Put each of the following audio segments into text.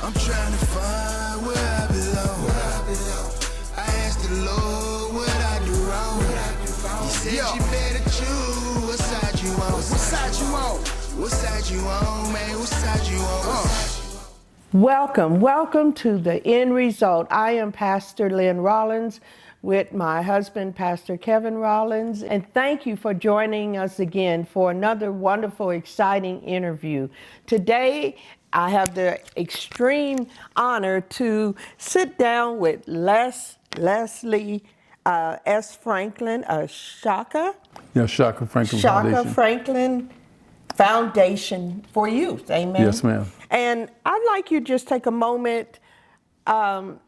I'm trying to find where I belong. I asked the Lord what I do wrong. He said you better choose what side you on. What side you on? What side you on, man? What side you on? Welcome to the End Result. I am Pastor Lynn Rollins with my husband, Pastor Kevin Rollins, and thank you for joining us again for another wonderful, exciting interview. Today, I have the extreme honor to sit down with Leslie S. Franklin, Shaka. Yeah, Shaka Franklin Shaka Foundation. Franklin Foundation for Youth, amen? Yes, ma'am. And I'd like you to just take a moment. Your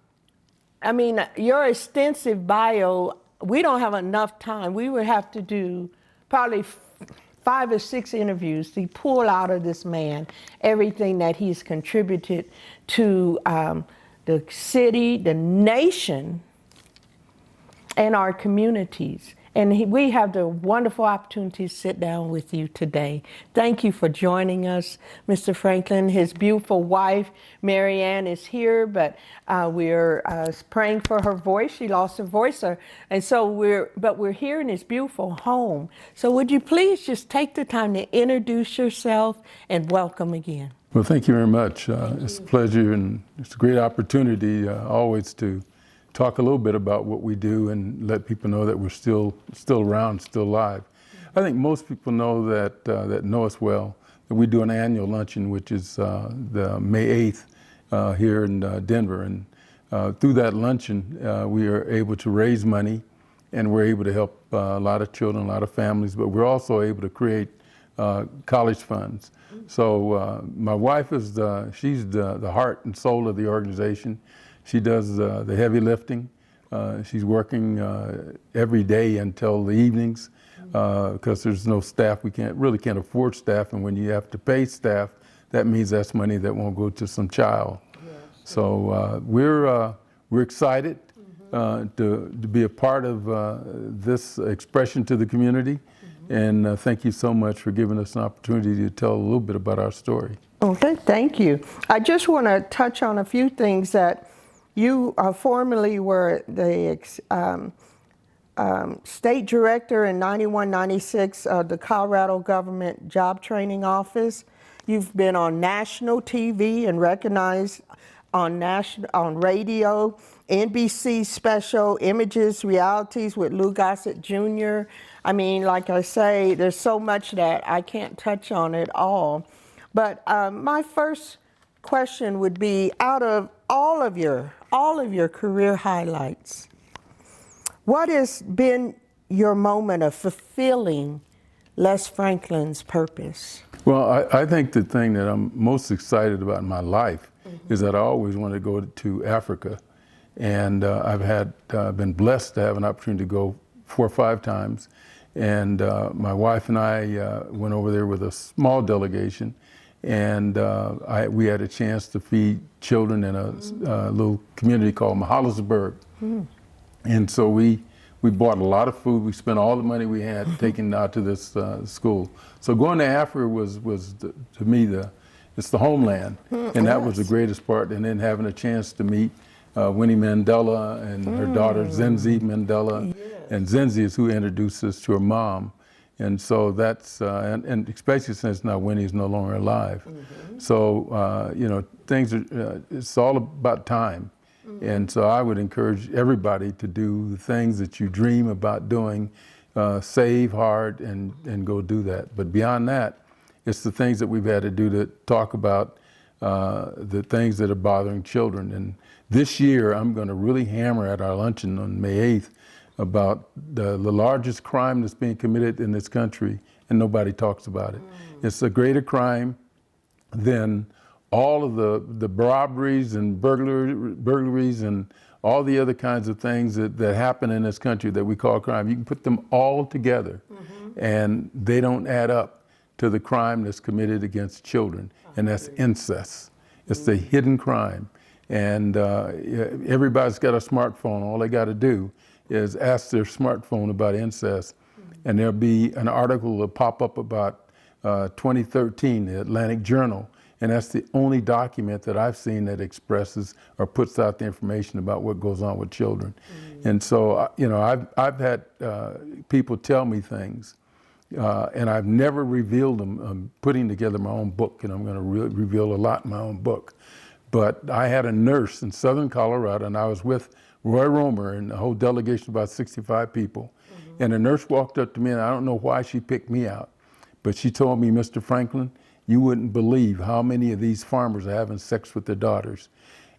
extensive bio, we don't have enough time. We would have to do probably 5 or 6 interviews to pull out of this man everything that he's contributed to the city, the nation, and our communities. And we have the wonderful opportunity to sit down with you today. Thank you for joining us, Mr. Franklin. His beautiful wife, Mary Ann, is here, but we're praying for her voice. She lost her voice, and so we're here in his beautiful home. So would you please just take the time to introduce yourself and welcome again. Well, thank you very much. It's a pleasure, and it's a great opportunity always to talk a little bit about what we do and let people know that we're still around, still alive. I think most people know that know us well, that we do an annual luncheon, which is the May 8th here in Denver. And through that luncheon, we are able to raise money, and we're able to help a lot of children, a lot of families, but we're also able to create college funds. So my wife is she's the heart and soul of the organization. She does the heavy lifting. She's working every day until the evenings because there's no staff. We can't afford staff, and when you have to pay staff, that means that's money that won't go to some child. Yes. So we're excited to be a part of this expression to the community, and thank you so much for giving us an opportunity to tell a little bit about our story. Okay, thank you. I just want to touch on a few things that you formerly were the state director in 91-96 of the Colorado Government Job Training Office. You've been on national TV and recognized on radio, NBC special Images Realities with Lou Gossett Jr. I mean, like I say, there's so much that I can't touch on it all. But my first question would be, out of all of your career highlights, what has been your moment of fulfilling Les Franklin's purpose? Well, I think the thing that I'm most excited about in my life is that I always wanted to go to Africa, and I've been blessed to have an opportunity to go 4 or 5 times, and my wife and I went over there with a small delegation. And we had a chance to feed children in a little community called Mahalasburg. And so we bought a lot of food. We spent all the money we had taken out to this school. So going to Africa was to me, it's the homeland. And that was the greatest part. And then having a chance to meet Winnie Mandela and her daughter, Zinzi Mandela. Yes. And Zinzi is who introduced us to her mom. And so that's, and especially since now Winnie's no longer alive. So, things are, it's all about time. And so I would encourage everybody to do the things that you dream about doing, save hard and go do that. But beyond that, it's the things that we've had to do to talk about the things that are bothering children. And this year, I'm going to really hammer at our luncheon on May 8th about the largest crime that's being committed in this country, and nobody talks about it. It's a greater crime than all of the robberies and burglaries and all the other kinds of things that happen in this country that we call crime. You can put them all together, and they don't add up to the crime that's committed against children, and that's incest. It's the hidden crime. And everybody's got a smartphone. All they got to do is ask their smartphone about incest, and there'll be an article that'll pop up about 2013, the Atlantic Journal, And that's the only document that I've seen that expresses or puts out the information about what goes on with children. And so, you know, I've had people tell me things, and I've never revealed them. I'm putting together my own book, and I'm going to reveal a lot in my own book. But I had a nurse in southern Colorado, and I was with Roy Romer and a whole delegation of about 65 people. And a nurse walked up to me, and I don't know why she picked me out, but she told me, Mr. Franklin, you wouldn't believe how many of these farmers are having sex with their daughters.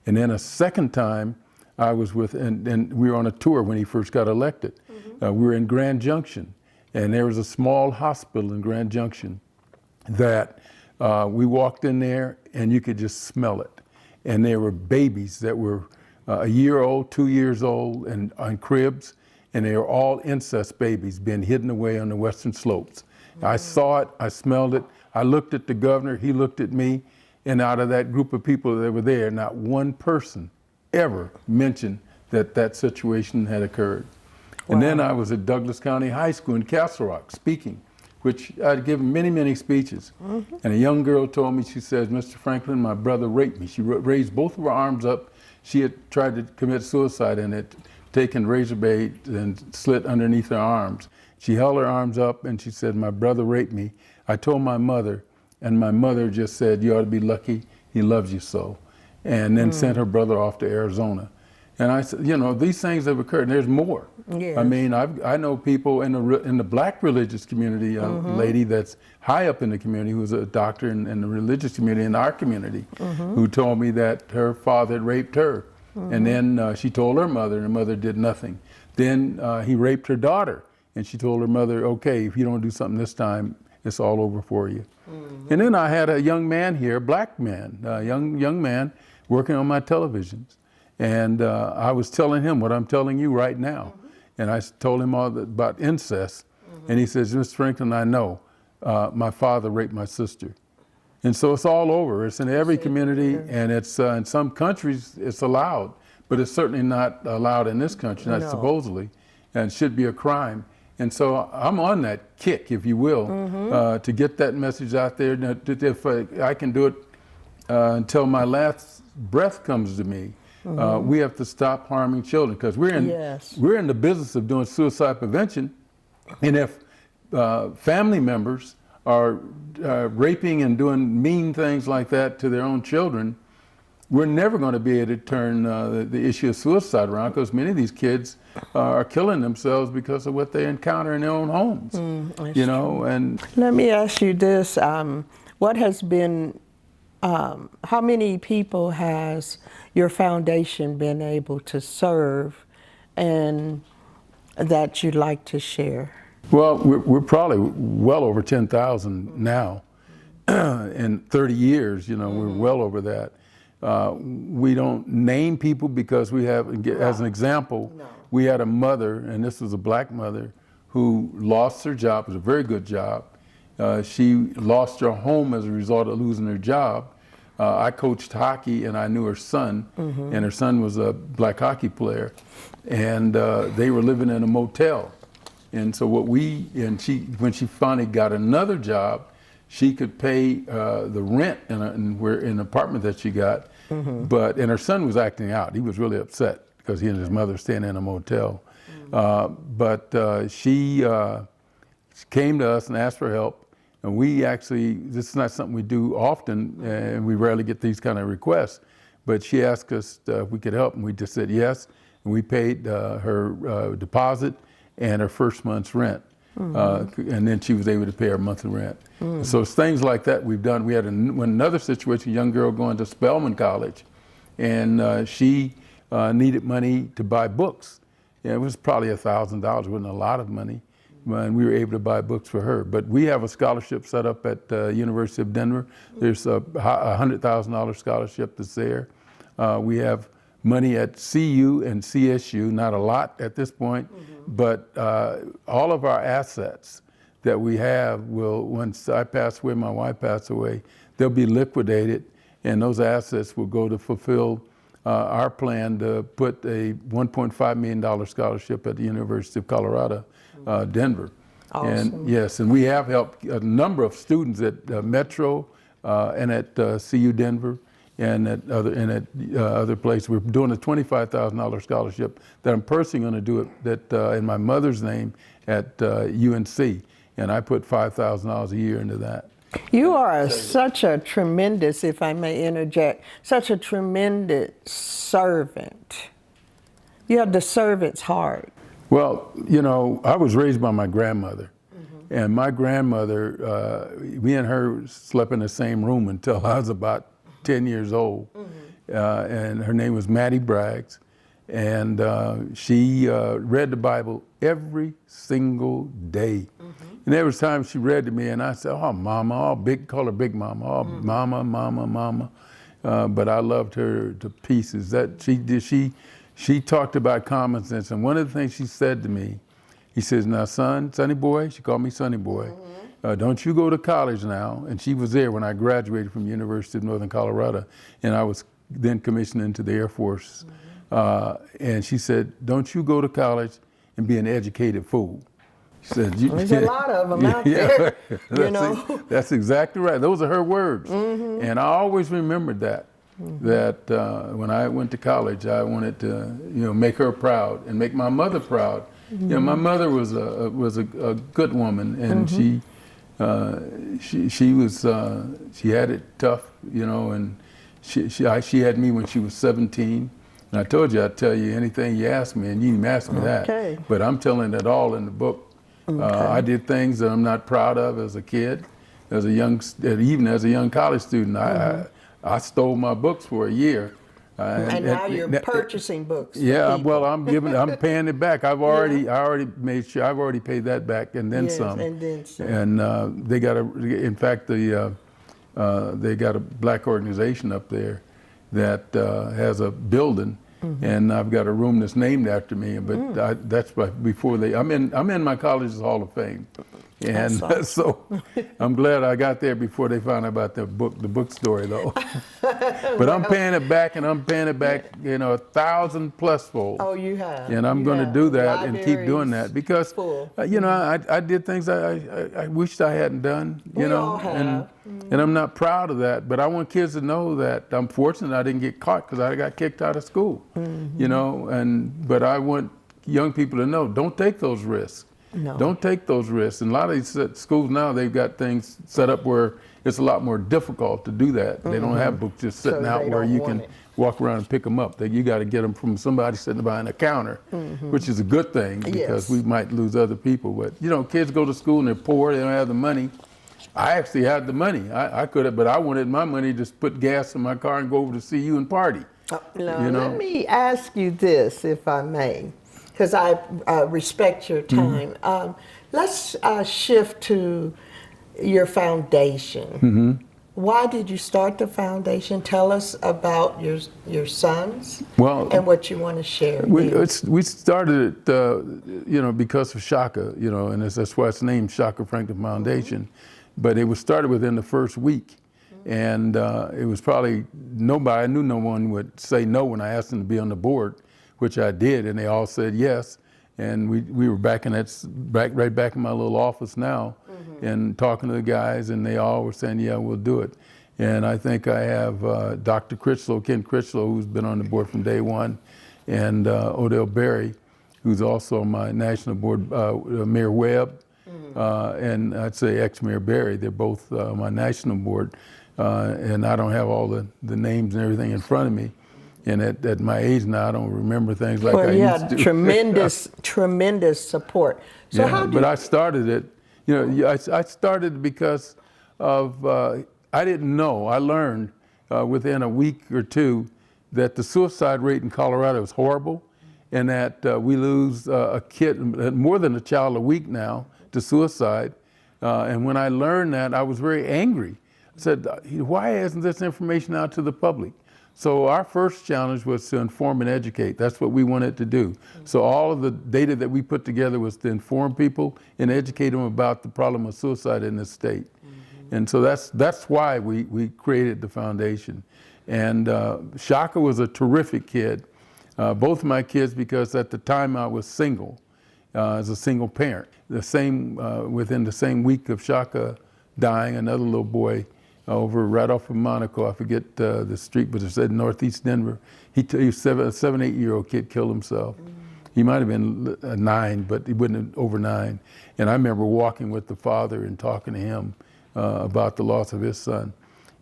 And then a second time, I was with, and we were on a tour when he first got elected. We were in Grand Junction, and there was a small hospital in Grand Junction that we walked in there, and you could just smell it. And there were babies that were a year old, 2 years old, and on cribs, and they were all incest babies being hidden away on the western slopes. I saw it, I smelled it, I looked at the governor, he looked at me, and out of that group of people that were there, not one person ever mentioned that that situation had occurred. Wow. And then I was at Douglas County High School in Castle Rock speaking, which I'd given many, many speeches. And a young girl told me, she says, Mr. Franklin, my brother raped me. She raised both of her arms up. She had tried to commit suicide and had taken razor blade and slit underneath her arms. She held her arms up and she said, my brother raped me. I told my mother, and my mother just said, you ought to be lucky, he loves you so. And then sent her brother off to Arizona. And I said, you know, these things have occurred, and there's more. Yes. I mean, I know people in the black religious community, a lady that's high up in the community who's a doctor in the religious community, in our community, who told me that her father had raped her. And then she told her mother, and her mother did nothing. Then he raped her daughter, and she told her mother, okay, if you don't do something this time, it's all over for you. And then I had a young man here, a black man, a young man working on my televisions. And I was telling him what I'm telling you right now. And I told him all about incest. And he says, Mr. Franklin, I know my father raped my sister. And so it's all over. It's in every community, and it's in some countries it's allowed, but it's certainly not allowed in this country, not supposedly, and should be a crime. And so I'm on that kick, if you will, to get that message out there. If I can do it until my last breath comes to me, we have to stop harming children, because we're in the business of doing suicide prevention. And if family members are raping and doing mean things like that to their own children, we're never going to be able to turn the issue of suicide around, because many of these kids are killing themselves because of what they encounter in their own homes. You know, and let me ask you this: what has been, how many people has your foundation been able to serve, and that you'd like to share? Well, we're probably well over 10,000 now. In 30 years, you know, we're well over that. We don't name people because we have, as an example, we had a mother, and this was a black mother, who lost her job. It was a very good job. She lost her home as a result of losing her job. I coached hockey, and I knew her son, and her son was a black hockey player, and they were living in a motel. And so when she finally got another job, she could pay the rent in an apartment that she got, and her son was acting out. He was really upset because he and his mother staying in a motel. She came to us and asked for help. And this is not something we do often, and we rarely get these kind of requests, but she asked us if we could help, and we just said yes, and we paid her deposit and her first month's rent. And then she was able to pay her monthly rent. So it's things like that we've done. We had another situation, a young girl going to Spelman College, and she needed money to buy books. Yeah, it was probably $1,000, it wasn't a lot of money, and we were able to buy books for her. But we have a scholarship set up at the University of Denver. There's a $100,000 scholarship that's there. We have money at CU and CSU, not a lot at this point, but all of our assets that we have will, once I pass away, my wife passed away, they'll be liquidated, and those assets will go to fulfill our plan to put a $1.5 million scholarship at the University of Colorado, Denver. Awesome. And yes, and we have helped a number of students at Metro, and at CU Denver, and at other places. We're doing a $25,000 scholarship that I'm personally going to do it in my mother's name at UNC, and I put $5,000 a year into that. You are such a tremendous, if I may interject, such a tremendous servant. You have the servant's heart. Well, you know, I was raised by my grandmother. And my grandmother, me and her slept in the same room until I was about 10 years old. And her name was Mattie Braggs. And she read the Bible every single day. And there was times she read to me and I said, oh, Mama, call her Big Mama, oh, Mama, Mama, Mama. But I loved her to pieces. She talked about common sense. And one of the things she said to me, he says, now, Sonny boy, she called me Sonny boy, don't you go to college now. And she was there when I graduated from University of Northern Colorado, and I was then commissioned into the Air Force. And she said, don't you go to college and be an educated fool. She said, there's a lot of them out there, you know. That's exactly right. Those are her words. And I always remembered that. That when I went to college, I wanted to, you know, make her proud and make my mother proud. You know, my mother was a good woman, and she had it tough, you know, and she had me when she was 17. And I told you I'd tell you anything you ask me, and you didn't ask me that. But I'm telling it all in the book. I did things that I'm not proud of as a kid, even as a young college student. I stole my books for a year. And now you're purchasing books. Yeah, well, I'm paying it back. I already made sure I've already paid that back and then some. And then some. And they got in fact, they got a black organization up there that has a building, and I've got a room that's named after me. But that's before I'm in my college's Hall of Fame. And so I'm glad I got there before they found out about the book story, though. But I'm paying it back, and I'm paying it back, you know, 1,000+ fold. Oh, you have. And I'm going to do that and keep doing that because, you know, I did things I wished I hadn't done, you know, and I'm not proud of that. But I want kids to know that I'm fortunate I didn't get caught because I got kicked out of school, you know. But I want young people to know, don't take those risks. No. Don't take those risks. And a lot of these schools now, they've got things set up where it's a lot more difficult to do that. They don't have books just sitting out where you can walk around and pick them up. You got to get them from somebody sitting behind a counter, which is a good thing because we might lose other people. But, you know, kids go to school and they're poor, they don't have the money. I actually had the money. I could have, but I wanted my money to just put gas in my car and go over to see you and party. You know? Let me ask you this, if I may, because I respect your time. Let's shift to your foundation. Why did you start the foundation? Tell us about your sons and what you want to share. We started it, you know, because of Shaka, you know, and that's why it's named Shaka Franklin Foundation. But it was started within the first week. And it was probably nobody, I knew no one would say no when I asked them to be on the board, which I did, and they all said yes. And we were back in right back in my little office now, and talking to the guys, and they all were saying, yeah, we'll do it. And I think I have Dr. Ken Critchlow, who's been on the board from day one, and Odell Berry, who's also on my national board, Mayor Webb, and I'd say ex-Mayor Berry. They're both on my national board, and I don't have all the names and everything in front of me. And at my age now, I don't remember things like I used to. Tremendous support. So how but I started it, you know, I started because of, I didn't know, I learned within a week or two that the suicide rate in Colorado is horrible, and that we lose a kid, more than a child a week now, to suicide. And when I learned that, I was very angry. I said, why isn't this information out to the public? So our first challenge was to inform and educate. That's what we wanted to do. So all of the data that we put together was to inform people and educate them about the problem of suicide in this state. And so that's why we created the foundation. And Shaka was a terrific kid. Both of my kids, because at the time I was single, as a single parent. Within the same week of Shaka dying, another little boy over right off of Monaco. I forget the street, but it said Northeast Denver. He was a 7, 8-year-old kid killed himself. He might have been 9, but he wasn't over 9. And I remember walking with the father and talking to him about the loss of his son.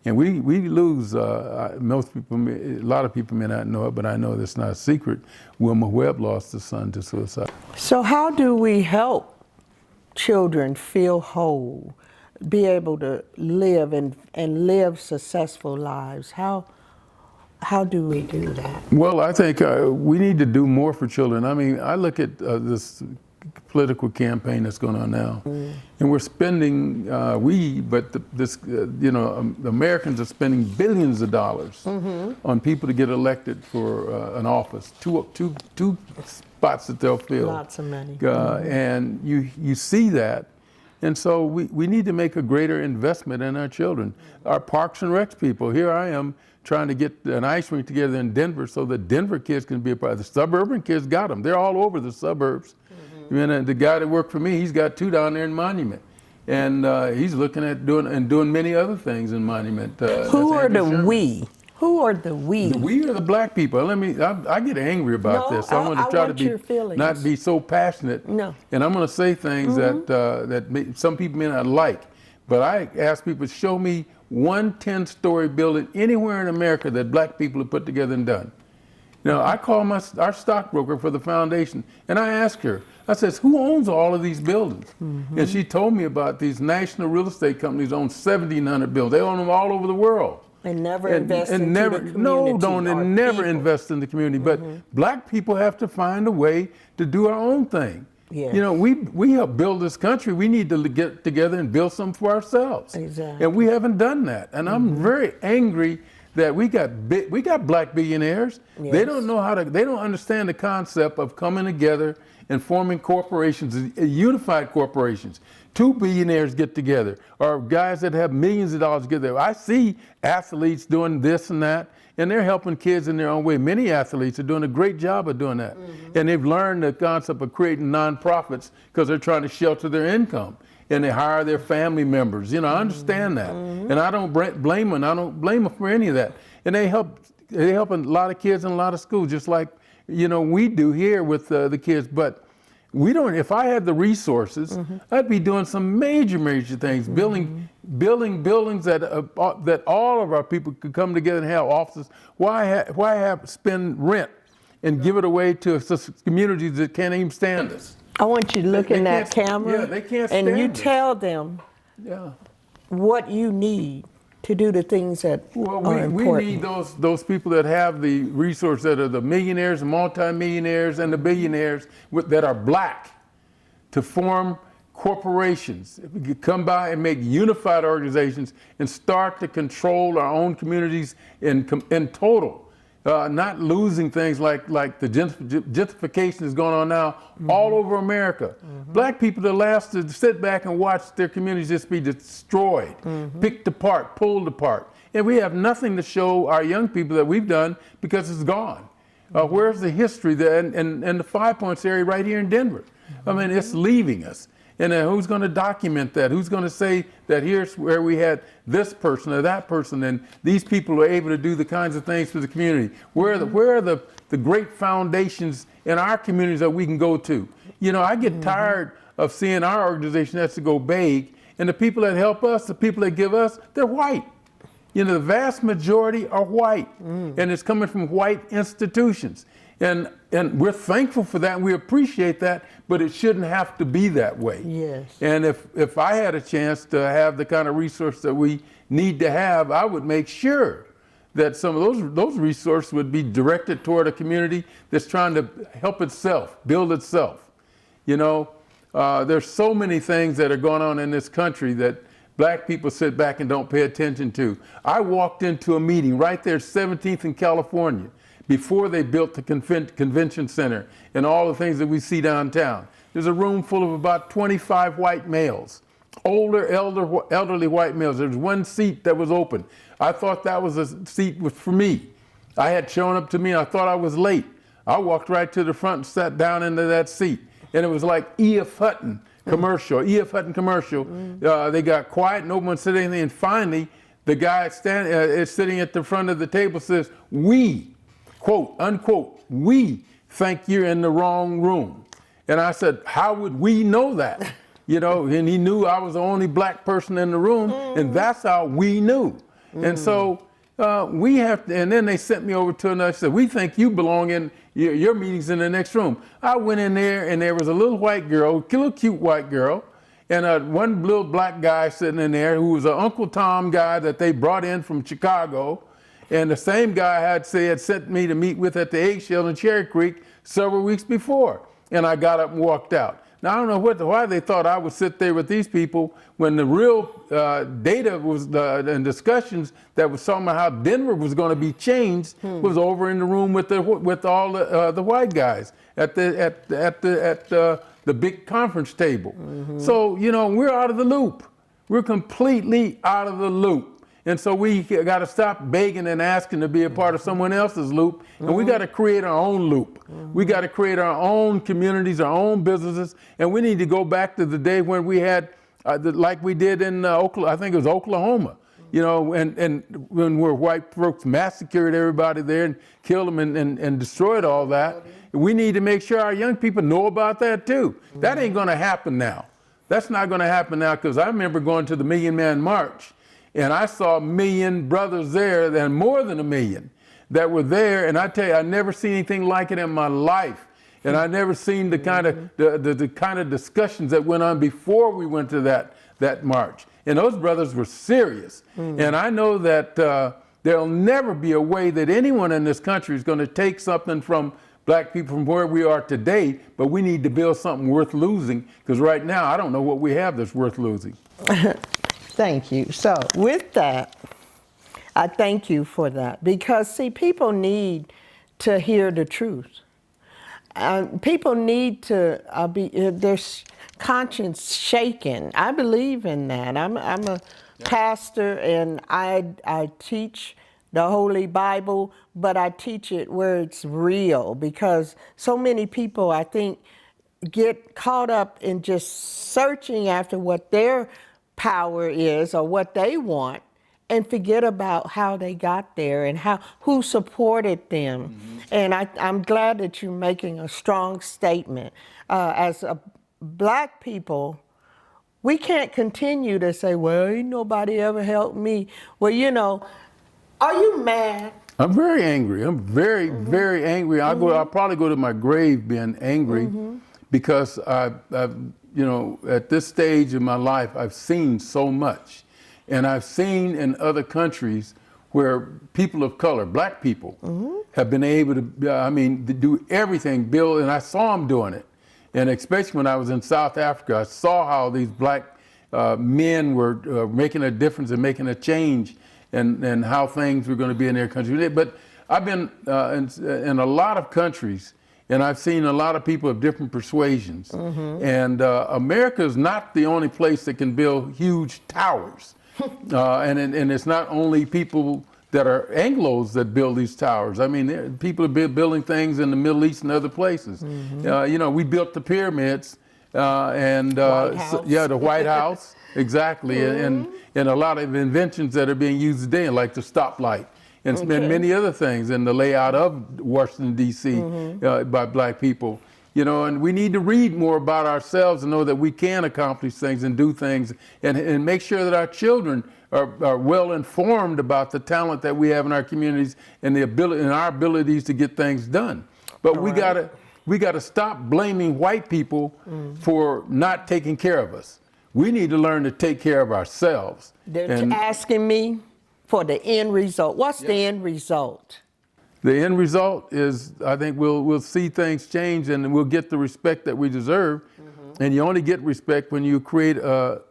And we lose, most people, a lot of people may not know it, but I know that's not a secret. Wilma Webb lost a son to suicide. So how do we help children feel whole, be able to live and live successful lives? How do we do that? Well, I think we need to do more for children. I mean, I look at this political campaign that's going on now, and we're spending, the Americans are spending billions of dollars on people to get elected for an office, two spots that they'll fill. Lots of money. And you see that. And so we need to make a greater investment in our children. Our Parks and Recs people, here I am trying to get an ice rink together in Denver so that Denver kids can be a part of it. The suburban kids got them. They're all over the suburbs. And the guy that worked for me, he's got 2 down there in Monument. And he's looking at doing many other things in Monument. Who are the we? Who are the we? The we are the black people. I get angry about this. So I'm going to try to not be so passionate. No. And I'm going to say things that some people may not like. But I ask people, show me one 10-story building anywhere in America that black people have put together and done. You know, I call our stockbroker for the foundation, and I ask her, I says, who owns all of these buildings? And she told me about these national real estate companies own 1,700 buildings. They own them all over the world. And never invest in the community. And never invest in the community. But black people have to find a way to do our own thing. Yes. You know, we help build this country. We need to get together and build something for ourselves. Exactly. And we haven't done that. And I'm very angry that we got black billionaires. Yes. They don't know they don't understand the concept of coming together and forming corporations, unified corporations. 2 billionaires get together, or guys that have millions of dollars together. I see athletes doing this and that, and they're helping kids in their own way. Many athletes are doing a great job of doing that. And they've learned the concept of creating nonprofits because they're trying to shelter their income. And they hire their family members. You know, I understand that. And I don't blame them. I don't blame them for any of that. And they help a lot of kids in a lot of schools, just like, you know, we do here with the kids. But we don't, if I had the resources, I'd be doing some major things, building buildings that all of our people could come together and have offices. Why spend rent and give it away to communities that can't even stand us? I want you to look in that camera. Yeah, they can't stand and you us. tell them what you need to do the things that are important. We need those people that have the resources, that are the millionaires, the multimillionaires, and the billionaires that are black, to form corporations. If we could come by and make unified organizations and start to control our own communities in total. Not losing things like the gentrification is going on now all over America. Black people are the last to sit back and watch their communities just be destroyed, picked apart, pulled apart. And we have nothing to show our young people that we've done because it's gone. Where's the history and the 5 Points area right here in Denver? I mean, it's leaving us. And who's going to document that? Who's going to say that here's where we had this person or that person, and these people are able to do the kinds of things for the community? Where are the great foundations in our communities that we can go to? You know, I get tired of seeing our organization has to go big, and the people that help us, the people that give us, they're white. You know, the vast majority are white, and it's coming from white institutions. And we're thankful for that, and we appreciate that, but it shouldn't have to be that way. Yes. And if I had a chance to have the kind of resource that we need to have, I would make sure that some of those resources would be directed toward a community that's trying to help itself, build itself. You know, there's so many things that are going on in this country that black people sit back and don't pay attention to. I walked into a meeting right there, 17th in California, before they built the convention center and all the things that we see downtown. There's a room full of about 25 white males, elderly white males. There's one seat that was open. I thought that was a seat for me. I had shown up to me, and I thought I was late. I walked right to the front and sat down into that seat. And it was like E.F. Hutton commercial. They got quiet, no one said anything, and finally, The guy is sitting at the front of the table says, "We, quote, unquote, we think you're in the wrong room." And I said, "How would we know that?" You know, and he knew I was the only black person in the room, and that's how we knew. And so we have to, and then they sent me over to another, said, "We think you belong in your meeting's in the next room." I went in there, and there was a little white girl, a little cute white girl, and one little black guy sitting in there who was an Uncle Tom guy that they brought in from Chicago. And the same guy had sent me to meet with at the Eggshell in Cherry Creek several weeks before. And I got up and walked out. Now, I don't know why they thought I would sit there with these people when the real data was and discussions that was talking about how Denver was going to be changed was over in the room with all the white guys at the big conference table. So, you know, we're out of the loop. We're completely out of the loop. And so we got to stop begging and asking to be a part of someone else's loop, and we got to create our own loop. We got to create our own communities, our own businesses, and we need to go back to the day when we had, like we did in Oklahoma, I think it was Oklahoma, you know, and when where white folks massacred everybody there and killed them and destroyed all that. We need to make sure our young people know about that too. That ain't going to happen now. That's not going to happen now, because I remember going to the Million Man March. And I saw 1 million brothers there, and more than 1 million that were there. And I tell you, I never seen anything like it in my life. And I never seen the kind of the kind of discussions that went on before we went to that march. And those brothers were serious. And I know that there'll never be a way that anyone in this country is going to take something from black people from where we are today, but we need to build something worth losing, because right now I don't know what we have that's worth losing. Thank you. So with that, I thank you for that, because see, people need to hear the truth. People need to be their conscience shaken. I believe in that. I'm a pastor, and I teach the Holy Bible, but I teach it where it's real, because so many people, I think, get caught up in just searching after what their power is or what they want, and forget about how they got there and who supported them. And I'm glad that you're making a strong statement. As a black people, we can't continue to say, "Well, ain't nobody ever helped me." Well, you know, are you mad? I'm very angry. I'm very, very angry. I'll probably go to my grave being angry, because I've you know, at this stage in my life, I've seen so much. And I've seen in other countries where people of color, black people, have been able to, to do everything, build, and I saw them doing it. And especially when I was in South Africa, I saw how these black men were making a difference and making a change, and how things were going to be in their country. But I've been in a lot of countries, and I've seen a lot of people of different persuasions. And America is not the only place that can build huge towers. And it's not only people that are Anglos that build these towers. I mean, people are building things in the Middle East and other places. You know, we built the pyramids, the White House, exactly, and a lot of inventions that are being used today, like the stoplight, and many other things, and the layout of Washington, D.C. By black people. You know, and we need to read more about ourselves and know that we can accomplish things and do things, and make sure that our children are well informed about the talent that we have in our communities and the ability and our abilities to get things done. But we gotta stop blaming white people for not taking care of us. We need to learn to take care of ourselves. They're asking me for the end result. What's the end result? The end result is, I think we'll see things change, and we'll get the respect that we deserve. And you only get respect when you create a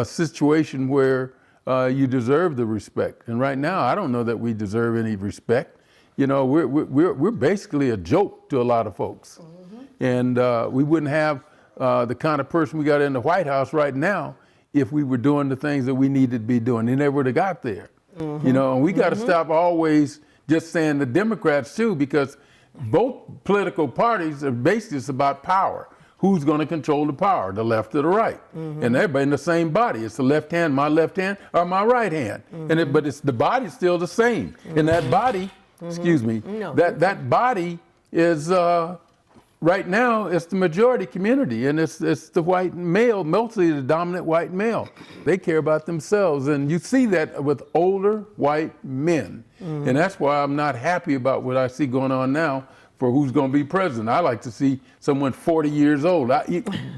situation where you deserve the respect. And right now, I don't know that we deserve any respect. You know, we're basically a joke to a lot of folks. And we wouldn't have the kind of person we got in the White House right now if we were doing the things that we needed to be doing. They never would have got there. You know, and we got to stop always just saying the Democrats too, because both political parties are basically about power. who's going to control the power, the left or the right. And everybody in the same body. It's the left hand, my left hand, or my right hand. But it's the body's still the same. And that body, excuse me, that body is, right now, it's the majority community, and it's the white male, mostly the dominant white male. They care about themselves, and you see that with older white men. And that's why I'm not happy about what I see going on now for who's going to be president. I like to see someone 40 years old,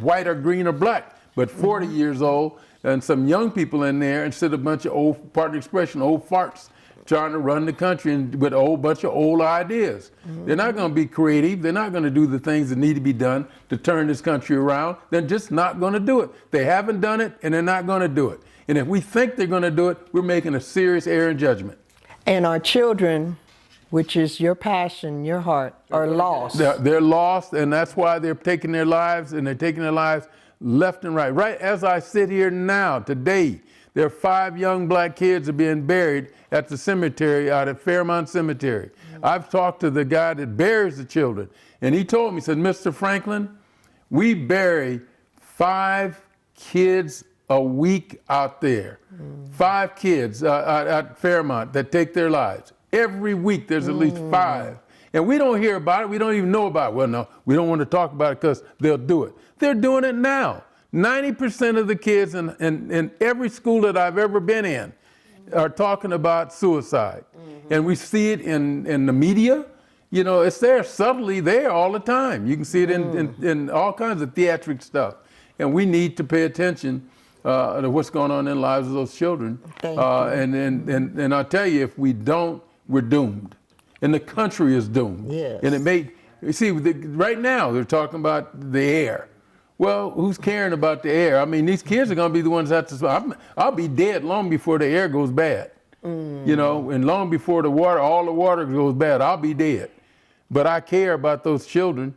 white or green or black, but 40 years old, and some young people in there instead of a bunch of old, pardon the expression, old farts trying to run the country with a whole bunch of old ideas. They're not going to be creative. They're not going to do the things that need to be done to turn this country around. They're just not going to do it. They haven't done it, and they're not going to do it. And if we think they're going to do it, we're making a serious error in judgment. And our children, which is your passion, your heart, are lost. They're lost, and that's why they're taking their lives, and they're taking their lives left and right. Right as I sit here now, today, there are 5 young black kids are being buried at the cemetery out at Fairmount Cemetery. I've talked to the guy that buries the children, and he told me, he said, Mr. Franklin, we bury 5 kids a week out there. 5 kids at Fairmount that take their lives. Every week there's at least 5. And we don't hear about it, we don't even know about it. Well, no, we don't want to talk about it because they'll do it. They're doing it now. 90% of the kids in every school that I've ever been in are talking about suicide. And we see it in the media. You know, it's there subtly there all the time. You can see it in all kinds of theatric stuff. And we need to pay attention to what's going on in the lives of those children. And I'll tell you, if we don't, we're doomed. And the country is doomed. Yes. And it may, you see, right now they're talking about the air. Well, who's caring about the air? I mean, these kids are going to be the ones that have to, I'll be dead long before the air goes bad. You know, and long before the water, all the water goes bad, I'll be dead. But I care about those children.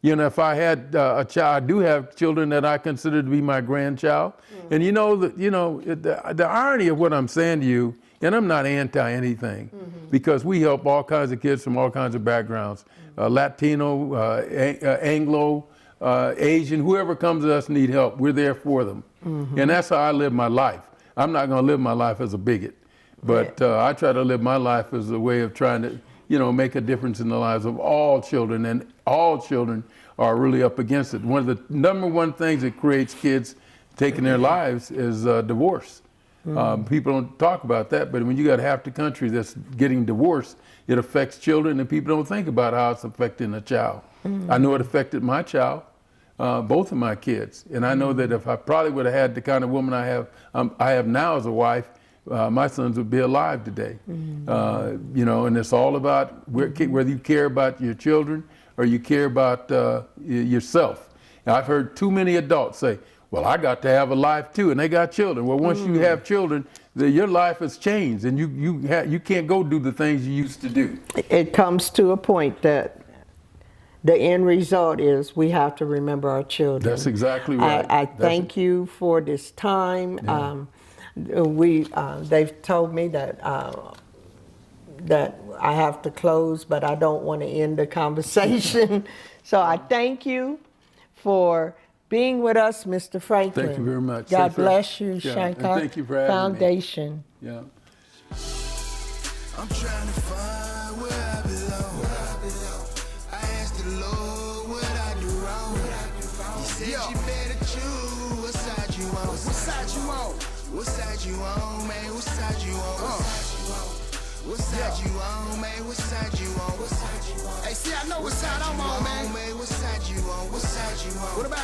You know, if I had a child, I do have children that I consider to be my grandchild. And you know, the irony of what I'm saying to you, and I'm not anti anything, because we help all kinds of kids from all kinds of backgrounds, Latino, Anglo, Asian, whoever comes to us need help, we're there for them. And that's how I live my life. I'm not going to live my life as a bigot, but I try to live my life as a way of trying to, you know, make a difference in the lives of all children, and all children are really up against it. One of the #1 things that creates kids taking their lives is divorce. People don't talk about that, but when you got half the country that's getting divorced, it affects children, and people don't think about how it's affecting a child. I know it affected my child, both of my kids, and I know that if I probably would have had the kind of woman I have now as a wife, my sons would be alive today. You know, and it's all about whether you care about your children or you care about yourself. And I've heard too many adults say, well, I got to have a life too, and they got children. Well, once you have children, your life has changed, and you can't go do the things you used to do. It comes to a point that the end result is we have to remember our children. That's exactly right. I thank you for this time. They've told me that I have to close, but I don't want to end the conversation. So I thank you for being with us, Mr. Franklin. Thank you very much. God bless you, Shaka thank you for having Foundation. Me. Yeah. I'm trying to find where I belong. I asked the Lord what I do wrong. He said you better choose what side you on. What side you on? What side you on, man? What side you on? What side you on, man? What side you on? Hey, see, I know what side I'm on, man. What side you on? What side you on? What about